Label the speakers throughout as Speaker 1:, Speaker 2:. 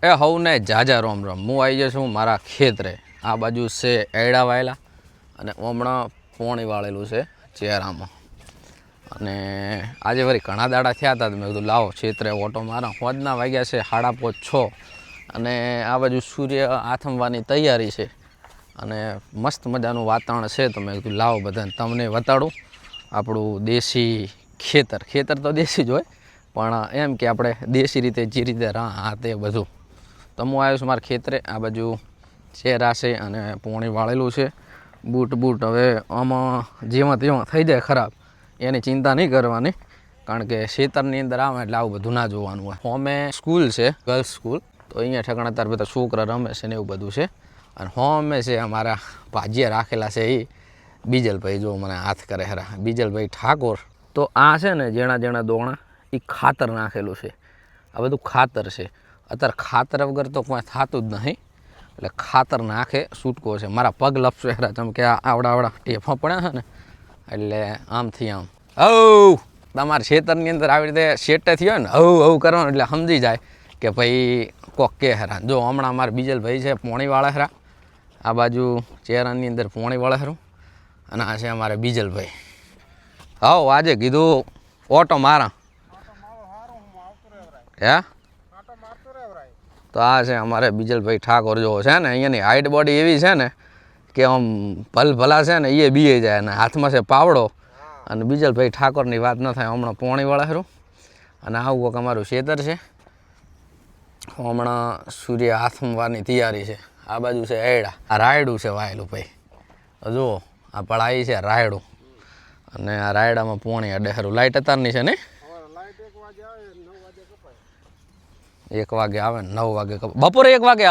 Speaker 1: એ હવને જાજા રોમ રોમ હું આવી જઈશ હું મારા ખેતરે આ બાજુ છે એડા વાયેલા અને હમણાં પોણી વાળેલું છે ચહેરામાં અને આજે વળી ઘણા દાડા થયા હતા મેં કીધું લાવો ખેતરે ઓટો મારા હોજના વાગ્યા છે 5:30 અને આ બાજુ સૂર્ય આથમવાની તૈયારી છે અને મસ્ત મજાનું વાતાવરણ છે તો મેં કીધું લાવો બધાને તમને બતાડું આપણું દેશી ખેતર તો દેશી જ હોય પણ એમ કે આપણે દેશી રીતે જે રીતે આ તે બધું તો હું આવ્યો છું મારા ખેતરે આ બાજુ ચહેરા છે અને પોણી વાળેલું છે બૂટ હવે આમાં જેમાં તેમાં થઈ જાય ખરાબ એની ચિંતા નહીં કરવાની કારણ કે ખેતરની અંદર આવે એટલે આવું બધું ના જોવાનું હોય હોમે સ્કૂલ છે ગર્લ્સ સ્કૂલ તો અહીંયા ઠેકાણા તાર બધા છોકરા રમે છે ને એવું બધું છે અને હોમે છે અમારા ભાજીયા રાખેલા છે એ બીજલભાઈ જો મને હાથ કરે ખરા બીજલભાઈ ઠાકોર તો આ છે ને જેણા દોણા એ ખાતર નાખેલું છે આ બધું ખાતર છે અત્યારે ખાતર વગર તો કોઈ થતું જ નહીં એટલે ખાતર નાખે છૂટકો છે મારા પગ લપસે ખરા જેમ કે આવડા ટેફા પડ્યા છે ને એટલે આમથી આમ તમારા ખેતરની અંદર આવી રીતે શેટે થયો ને હવ કરવાનું એટલે સમજી જાય કે ભાઈ કોક કે હેરા જો હમણાં અમારા બીજલભાઈ છે પોણીવાળા હેરા આ બાજુ ચહેરાની અંદર પોણીવાળા હેરું અને આ છે અમારે બીજલભાઈ આજે કીધું ઓટો મારા હે તો આ છે અમારે બીજલભાઈ ઠાકોર જો છે ને અહીંયાની હાઈટ બોડી એવી છે ને કે આમ ભલા છે ને એ બીએ જાય અને હાથમાં છે પાવડો અને બીજલભાઈ ઠાકોરની વાત ન થાય હમણાં પોણીવાળા ખરું અને આવું કોઈક અમારું ખેતર છે હમણાં સૂર્ય આથમવાની તૈયારી છે આ બાજુ છે એડા આ રાયડું છે વાયેલું ભાઈ જુઓ આ પળાઈ છે રાયડું અને આ રાયડામાં પોણી અડે ખરું લાઇટ અતારની છે ને 1 વાગે આવે ને 9 વાગે કપાય બપોરે 1 વાગે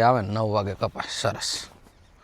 Speaker 1: આવે ને 9 વાગે કપાય સરસ